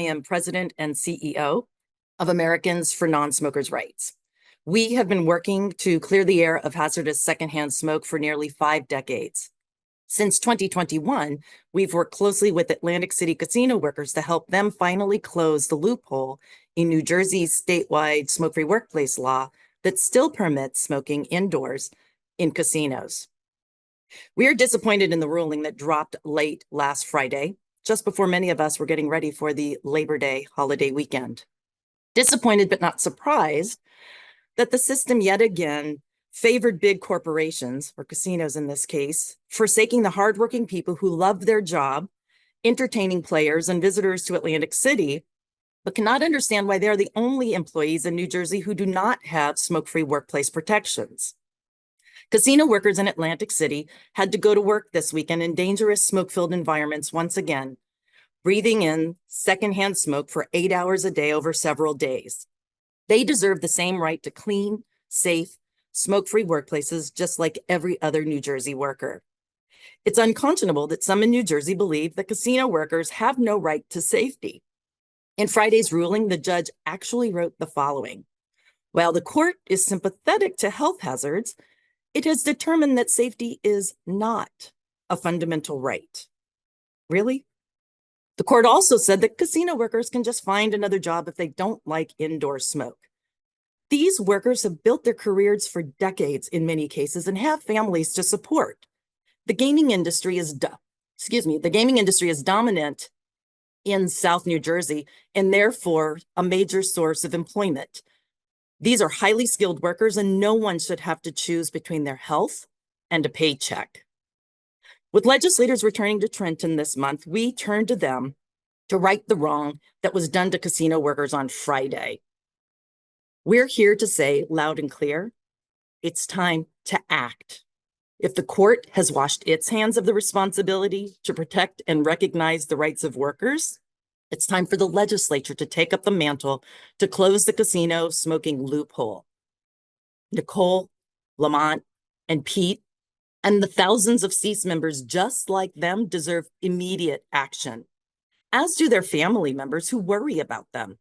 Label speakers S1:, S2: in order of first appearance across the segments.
S1: am President and CEO of Americans for Non-Smokers' Rights. We have been working to clear the air of hazardous secondhand smoke for nearly 5 decades. Since 2021, we've worked closely with Atlantic City casino workers to help them finally close the loophole in New Jersey's statewide smoke-free workplace law that still permits smoking indoors in casinos. We are disappointed in the ruling that dropped late last Friday, just before many of us were getting ready for the Labor Day holiday weekend. Disappointed but not surprised that the system yet again favored big corporations, or casinos in this case, forsaking the hardworking people who love their job, entertaining players and visitors to Atlantic City, but cannot understand why they're the only employees in New Jersey who do not have smoke-free workplace protections. Casino workers in Atlantic City had to go to work this weekend in dangerous smoke-filled environments once again, breathing in secondhand smoke for 8 hours a day over several days. They deserve the same right to clean, safe, smoke-free workplaces just like every other New Jersey worker. It's unconscionable that some in New Jersey believe that casino workers have no right to safety. In Friday's ruling, the judge actually wrote the following: while the court is sympathetic to health hazards, it has determined that safety is not a fundamental right. Really? The court also said that casino workers can just find another job if they don't like indoor smoke. These workers have built their careers for decades in many cases and have families to support. The gaming industry is dominant in South New Jersey and therefore a major source of employment. These are highly skilled workers and no one should have to choose between their health and a paycheck. With legislators returning to Trenton this month, we turn to them to right the wrong that was done to casino workers on Friday. We're here to say loud and clear, it's time to act. If the court has washed its hands of the responsibility to protect and recognize the rights of workers, it's time for the legislature to take up the mantle to close the casino smoking loophole. Nicole, Lamont, and Pete, and the thousands of CEASE members just like them deserve immediate action, as do their family members who worry about them.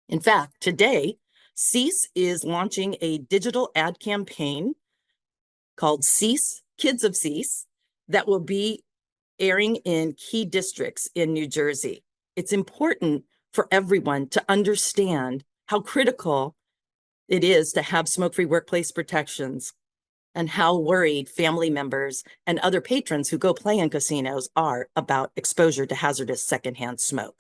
S1: In fact, today, CEASE is launching a digital ad campaign called CEASE, Kids of CEASE, that will be airing in key districts in New Jersey. It's important for everyone to understand how critical it is to have smoke-free workplace protections and how worried family members and other patrons who go play in casinos are about exposure to hazardous secondhand smoke.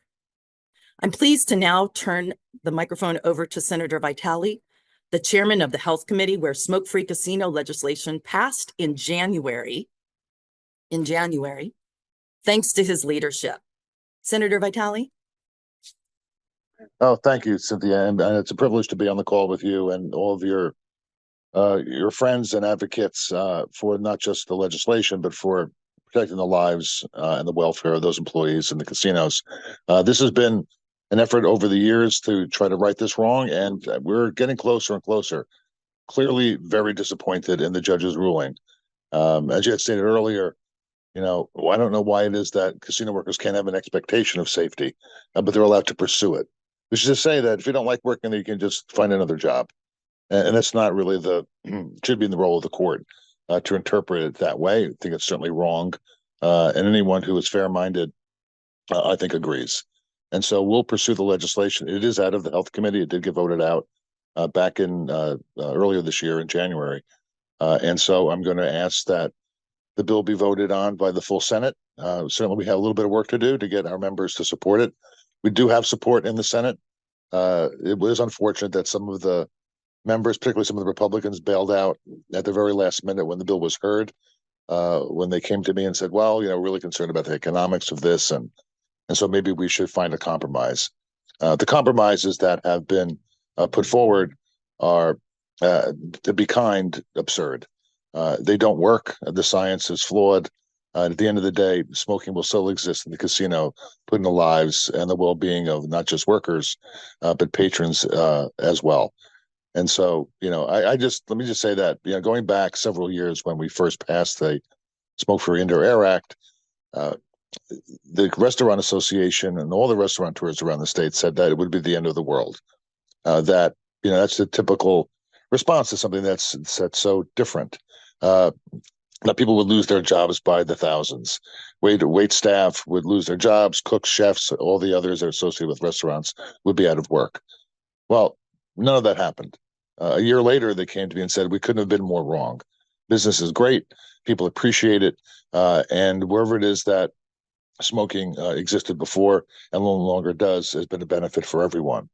S1: I'm pleased to now turn the microphone over to Senator Vitale, the chairman of the Health Committee, where smoke-free casino legislation passed in January, thanks to his leadership. Senator Vitale?
S2: Oh, thank you, Cynthia. And it's a privilege to be on the call with you and all of your friends and advocates for not just the legislation, but for protecting the lives and the welfare of those employees in the casinos. This has been an effort over the years to try to right this wrong, and we're getting closer and closer. Clearly very disappointed in the judge's ruling. As you had stated earlier, I don't know why it is that casino workers can't have an expectation of safety, but they're allowed to pursue it. Which is to say that if you don't like working there, you can just find another job. And that's not really should be in the role of the court to interpret it that way. I think it's certainly wrong. And anyone who is fair-minded, I think, agrees. And so we'll pursue the legislation. It is out of the Health Committee. It did get voted out back in earlier this year in January. And so I'm going to ask that the bill be voted on by the full Senate. Certainly we have a little bit of work to do to get our members to support it. We do have support in the Senate. It was unfortunate that some of the members, particularly some of the Republicans, bailed out at the very last minute when the bill was heard, when they came to me and said, well, we're really concerned about the economics of this. And so maybe we should find a compromise. The compromises that have been put forward are, to be kind, absurd. They don't work. The science is flawed. At the end of the day, smoking will still exist in the casino, putting the lives and the well-being of not just workers, but patrons as well. And so, let me just say that, going back several years when we first passed the Smokefree Air Act, the Restaurant Association and all the restaurateurs around the state said that it would be the end of the world. That that's the typical response to something that's so different. That people would lose their jobs by the thousands. Wait staff would lose their jobs. Cooks, chefs, all the others that are associated with restaurants would be out of work. Well, none of that happened. A year later, they came to me and said, we couldn't have been more wrong. Business is great. People appreciate it. And wherever it is that smoking existed before and no longer does, has been a benefit for everyone.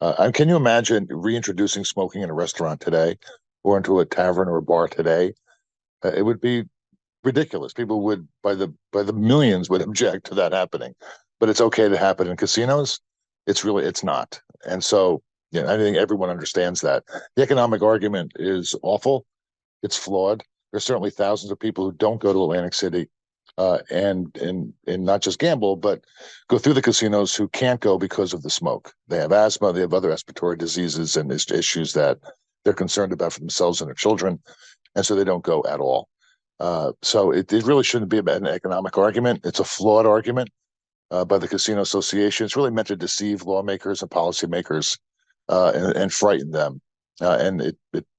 S2: And can you imagine reintroducing smoking in a restaurant today or into a tavern or a bar today? It would be ridiculous. People would, by the millions, would object to that happening. But it's okay to happen in casinos. It's not. And so, I think everyone understands that. The economic argument is awful. It's flawed. There's certainly thousands of people who don't go to Atlantic City and not just gamble, but go through the casinos who can't go because of the smoke. They have asthma, they have other respiratory diseases and issues that they're concerned about for themselves and their children, and so they don't go at all. So it really shouldn't be about an economic argument. It's a flawed argument by the Casino Association. It's really meant to deceive lawmakers and policymakers and frighten them. And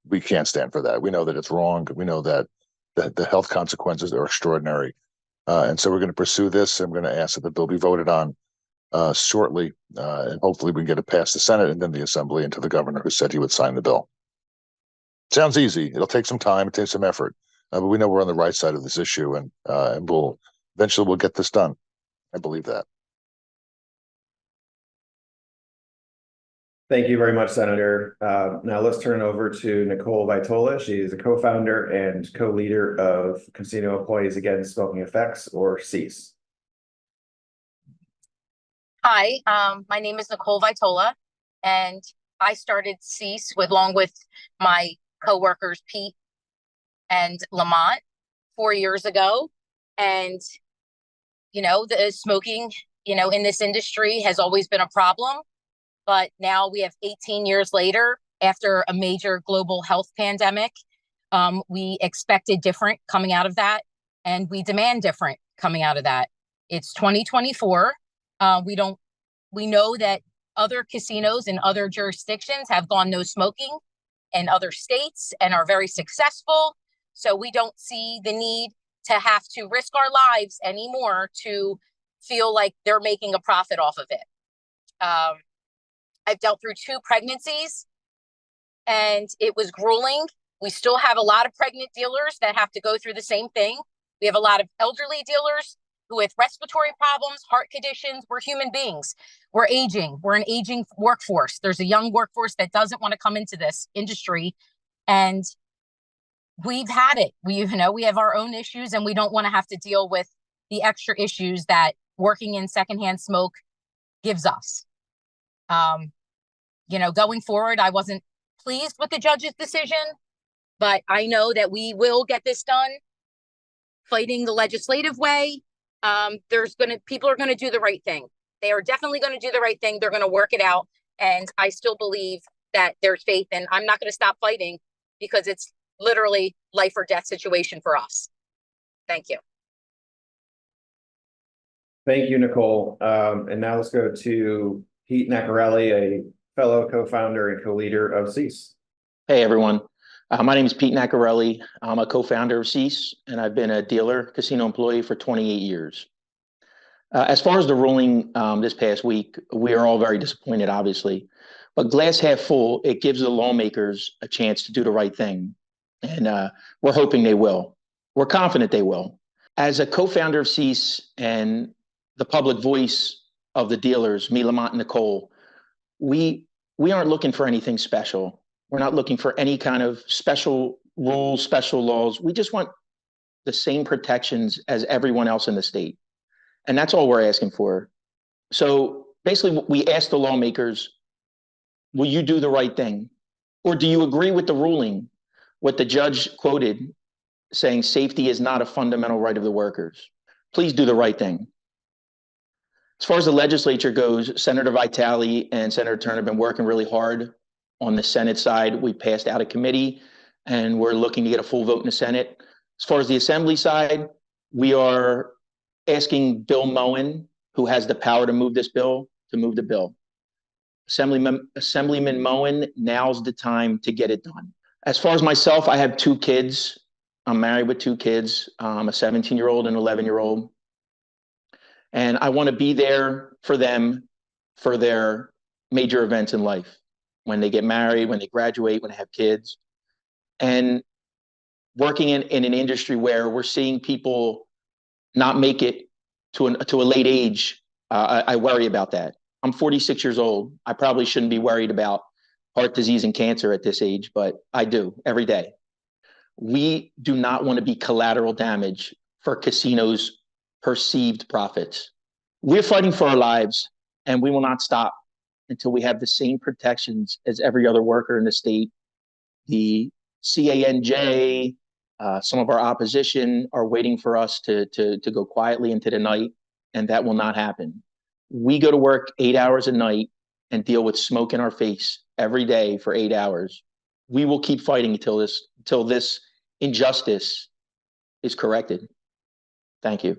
S2: we can't stand for that. We know that it's wrong. We know that the health consequences are extraordinary. And so we're going to pursue this. I'm going to ask that the bill be voted on shortly, and hopefully we can get it past the Senate and then the Assembly and to the governor who said he would sign the bill. Sounds easy. It'll take some time. It takes some effort, but we know we're on the right side of this issue, and we'll eventually get this done. I believe that.
S3: Thank you very much, Senator. Now let's turn it over to Nicole Vitola. She is a co-founder and co-leader of Casino Employees Against Smoking Effects, or CEASE.
S4: Hi, my name is Nicole Vitola, and I started CEASE along with my coworkers Pete and Lamont 4 years ago. And, the smoking, in this industry has always been a problem. But now we have 18 years later, after a major global health pandemic, we expected different coming out of that, and we demand different coming out of that. It's 2024. We know that other casinos in other jurisdictions have gone no smoking in other states and are very successful. So we don't see the need to have to risk our lives anymore to feel like they're making a profit off of it. I've dealt through 2 pregnancies and it was grueling. We still have a lot of pregnant dealers that have to go through the same thing. We have a lot of elderly dealers who with respiratory problems, heart conditions. We're human beings. We're aging. We're an aging workforce. There's a young workforce that doesn't want to come into this industry. And we've had it. We have our own issues and we don't want to have to deal with the extra issues that working in secondhand smoke gives us. Going forward, I wasn't pleased with the judge's decision, but I know that we will get this done fighting the legislative way. People are going to do the right thing. They are definitely going to do the right thing. They're going to work it out. And I still believe that there's faith, and I'm not going to stop fighting because it's literally life or death situation for us. Thank you.
S3: Thank you, Nicole. And now let's go to Pete Nacarelli, a fellow co-founder and co-leader of CEASE.
S5: Hey, everyone. My name is Pete Nacarelli. I'm a co-founder of CEASE, and I've been a dealer casino employee for 28 years. As far as the ruling this past week, we are all very disappointed, obviously. But glass half full, it gives the lawmakers a chance to do the right thing. And we're hoping they will. We're confident they will. As a co-founder of CEASE and the public voice of the dealers, me, Lamont, and Nicole, we aren't looking for anything special. We're not looking for any kind of special rules, special laws. We just want the same protections as everyone else in the state. And that's all we're asking for. So basically, we asked the lawmakers, will you do the right thing? Or do you agree with the ruling, what the judge quoted, saying safety is not a fundamental right of the workers? Please do the right thing. As far as the legislature goes, Senator Vitale and Senator Turner have been working really hard on the Senate side. We passed out a committee and we're looking to get a full vote in the Senate. As far as the Assembly side, we are asking Bill Moen, who has the power to move this bill, to move the bill. Assemblyman Moen, now's the time to get it done. As far as myself, I have 2 kids. I'm married with 2 kids, a 17-year-old and 11-year-old. And I want to be there for them for their major events in life, when they get married, when they graduate, when they have kids. And working in an industry where we're seeing people not make it to a late age, I worry about that. I'm 46 years old. I probably shouldn't be worried about heart disease and cancer at this age, but I do every day. We do not want to be collateral damage for casinos' perceived profits. We're fighting for our lives, and we will not stop until we have the same protections as every other worker in the state. The CANJ, some of our opposition are waiting for us to go quietly into the night, and that will not happen. We go to work 8 hours a night and deal with smoke in our face every day for 8 hours. We will keep fighting until this injustice is corrected. Thank you.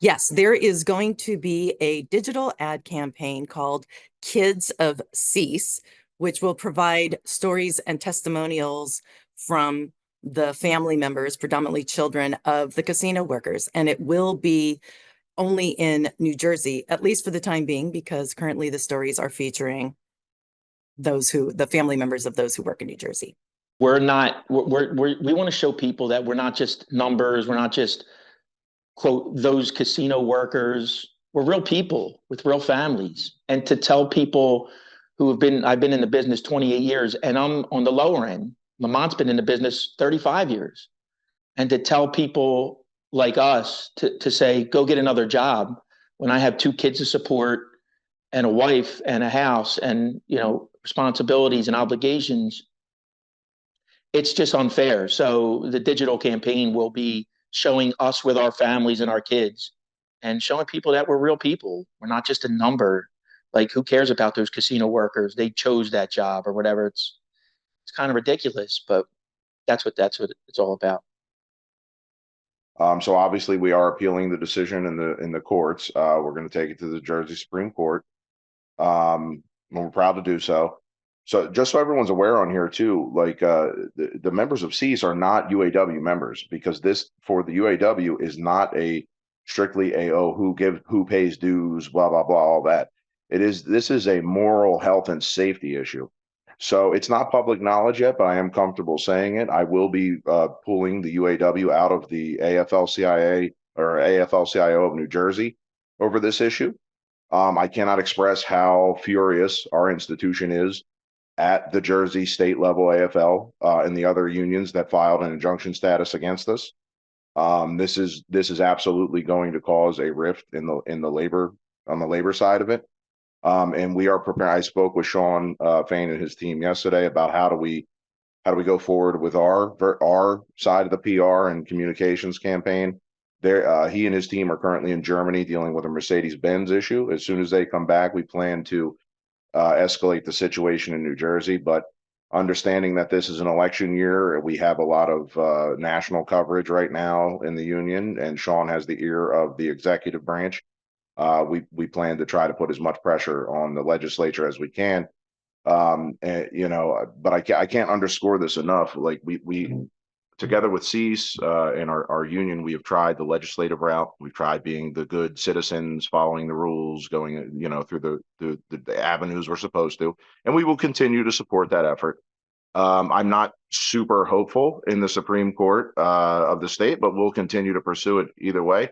S1: Yes, there is going to be a digital ad campaign called Kids of Cease, which will provide stories and testimonials from the family members, predominantly children, of the casino workers. And it will be only in New Jersey, at least for the time being, because currently the stories are featuring the family members of those who work in New Jersey.
S5: We want to show people that we're not just numbers. We're not just, quote, those casino workers. We're real people with real families. And to tell people I've been in the business 28 years, and I'm on the lower end. Lamont's been in the business 35 years. And to tell people like us to say, go get another job, when I have 2 kids to support and a wife and a house and, responsibilities and obligations, it's just unfair. So the digital campaign will be showing us with our families and our kids, and showing people that we're real people. We're not just a number. Like, who cares about those casino workers? They chose that job or whatever. It's kind of ridiculous, but that's what it's all about.
S6: So obviously we are appealing the decision in the courts. We're going to take it to the Jersey Supreme Court. And we're proud to do so. So just so everyone's aware on here too, like the members of CEAS are not UAW members, because this, for the UAW, is not strictly who pays dues, blah blah blah, all that. This is a moral health and safety issue. So it's not public knowledge yet, but I am comfortable saying it. I will be pulling the UAW out of the AFL-CIO of New Jersey over this issue. I cannot express how furious our institution is at the Jersey state level AFL and the other unions that filed an injunction status against us. This is absolutely going to cause a rift in the labor, on the labor side of it. And we are prepared. I spoke with Sean Fain and his team yesterday about how do we go forward with our side of the PR and communications campaign. He and his team are currently in Germany dealing with a Mercedes-Benz issue. As soon as they come back, we plan to escalate the situation in New Jersey. But understanding that this is an election year, we have a lot of national coverage right now in the union, and Sean has the ear of the executive branch. We plan to try to put as much pressure on the legislature as we can. But I can't underscore this enough. Like we together with CEAS and our union, we have tried the legislative route. We've tried being the good citizens, following the rules, going, through the avenues we're supposed to, and we will continue to support that effort. I'm not super hopeful in the Supreme Court of the state, but we'll continue to pursue it either way.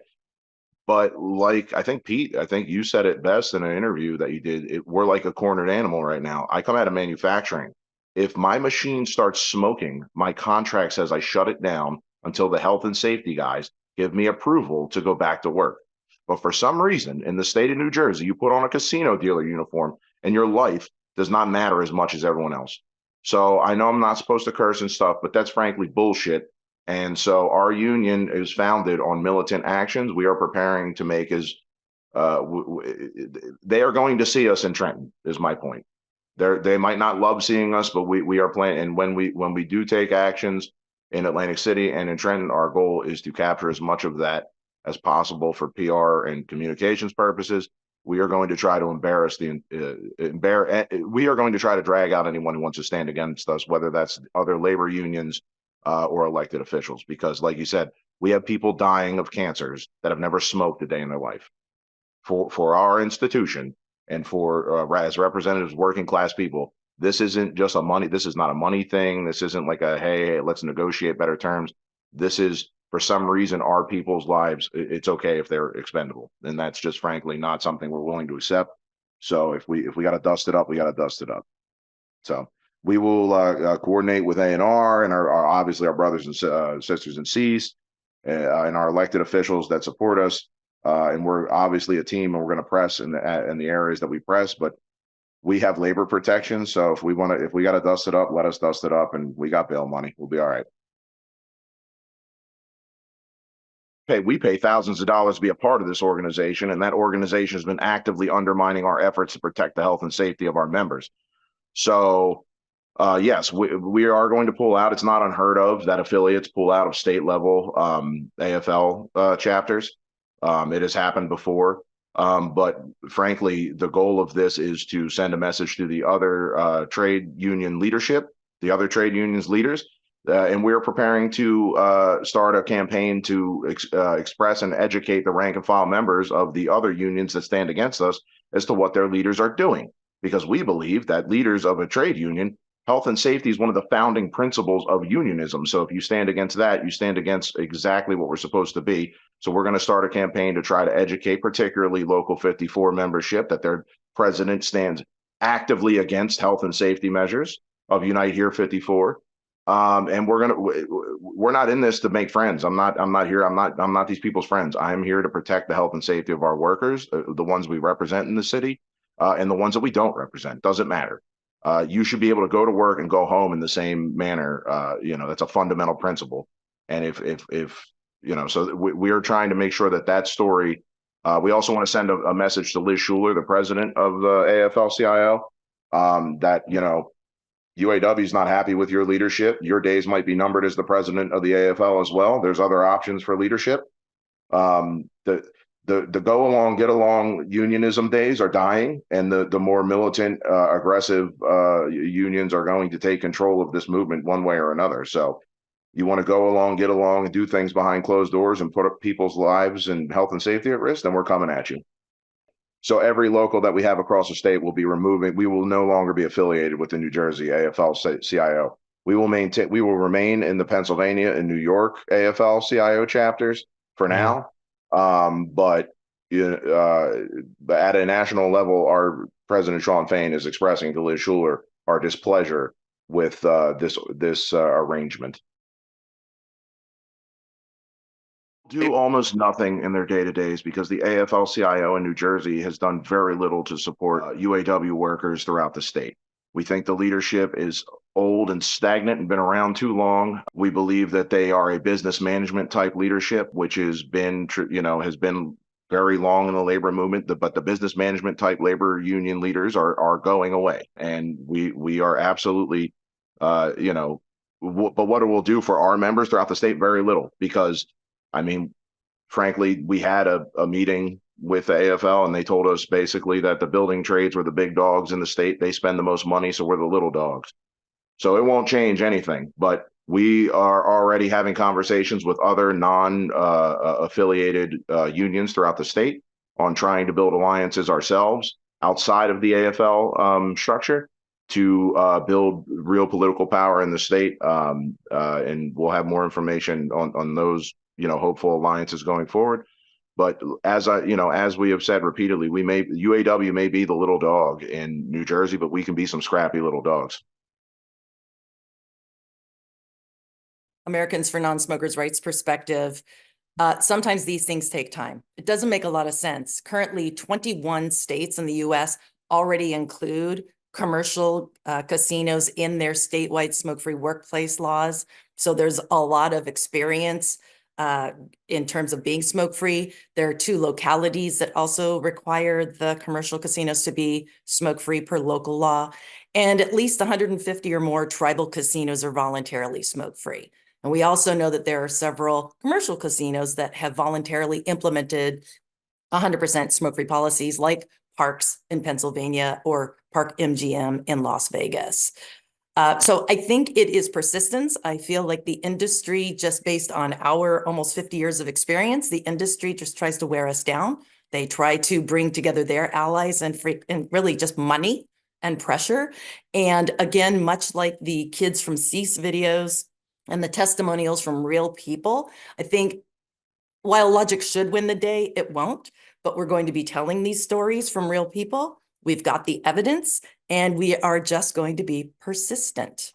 S6: But like, I think, Pete, you said it best in an interview that you did. We're like a cornered animal right now. I come out of manufacturing. If my machine starts smoking, my contract says I shut it down until the health and safety guys give me approval to go back to work. But for some reason, in the state of New Jersey, you put on a casino dealer uniform and your life does not matter as much as everyone else. So I know I'm not supposed to curse and stuff, but that's frankly bullshit. And so our union is founded on militant actions. We are preparing to make they are going to see us in Trenton, is my point. They might not love seeing us, but we are planning. And when we do take actions, in Atlantic City and in Trenton. Our goal is to capture as much of that as possible for PR and communications purposes. We are going to try to we are going to try to drag out anyone who wants to stand against us, whether that's other labor unions or elected officials, because like you said, we have people dying of cancers that have never smoked a day in their life. For our institution and for as representatives of working class people, this isn't just this is not a money thing. This isn't like a, hey, let's negotiate better terms. This is, for some reason, our people's lives, it's okay if they're expendable. And that's just frankly not something we're willing to accept. So if we got to dust it up, we got to dust it up. So we will coordinate with ANR and our obviously our brothers and sisters in CEAS and our elected officials that support us. And we're obviously a team, and we're going to press in the areas that we press, but we have labor protection. So if we got to dust it up, let us dust it up, and we got bail money. We'll be all right. Okay, we pay thousands of dollars to be a part of this organization, and that organization has been actively undermining our efforts to protect the health and safety of our members. So, yes, we are going to pull out. It's not unheard of that affiliates pull out of state level AFL chapters. It has happened before. But frankly, the goal of this is to send a message to the other trade union leadership, the other trade unions leaders, and we're preparing to start a campaign to express and educate the rank and file members of the other unions that stand against us as to what their leaders are doing. Because we believe that leaders of a trade union, health and safety is one of the founding principles of unionism. So if you stand against that, you stand against exactly what we're supposed to be. So we're going to start a campaign to try to educate, particularly Local 54 membership, that their president stands actively against health and safety measures of Unite Here 54. And we're not in this to make friends. I'm not these people's friends. I'm here to protect the health and safety of our workers, the ones we represent in the city, and the ones that we don't represent. Doesn't matter. You should be able to go to work and go home in the same manner. That's a fundamental principle. And if so we are trying to make sure that story. We also want to send a message to Liz Schuler, the president of the AFL-CIO, that UAW is not happy with your leadership. Your days might be numbered as the president of the AFL as well. There's other options for leadership. The go along, get along unionism days are dying, and the more militant, aggressive unions are going to take control of this movement one way or another. So you want to go along, get along, and do things behind closed doors and put up people's lives and health and safety at risk, then we're coming at you. So every local that we have across the state will be removing. We will no longer be affiliated with the New Jersey AFL-CIO. We will remain in the Pennsylvania and New York AFL-CIO chapters for now. But at a national level, our President Sean Fain is expressing to Liz Schuler our displeasure with this arrangement. Do almost nothing in their day-to-days because the AFL-CIO in New Jersey has done very little to support UAW workers throughout the state. We think the leadership is old and stagnant and been around too long. We believe that they are a business management type leadership, which has been very long in the labor movement. But the business management type labor union leaders are going away, and we are absolutely, but what it will do for our members throughout the state, very little, because frankly, we had a meeting with the AFL, and they told us basically that the building trades were the big dogs in the state. They spend the most money, so we're the little dogs. So it won't change anything, but we are already having conversations with other non-affiliated unions throughout the state on trying to build alliances ourselves outside of the AFL structure to build real political power in the state. And we'll have more information on those hopeful alliances going forward. But as we have said repeatedly, UAW may be the little dog in New Jersey, but we can be some scrappy little dogs.
S1: Americans for Non-Smokers' Rights perspective, sometimes these things take time. It doesn't make a lot of sense. Currently, 21 states in the U.S. already include commercial casinos in their statewide smoke-free workplace laws. So there's a lot of experience in terms of being smoke-free. There are 2 localities that also require the commercial casinos to be smoke-free per local law. And at least 150 or more tribal casinos are voluntarily smoke-free. And we also know that there are several commercial casinos that have voluntarily implemented 100% smoke-free policies, like Parks in Pennsylvania or Park MGM in Las Vegas. So I think it is persistence. I feel like the industry, just based on our almost 50 years of experience, the industry just tries to wear us down. They try to bring together their allies and really just money and pressure. And again, much like the kids from Cease videos and the testimonials from real people, I think while logic should win the day, it won't. But we're going to be telling these stories from real people. We've got the evidence, and we are just going to be persistent.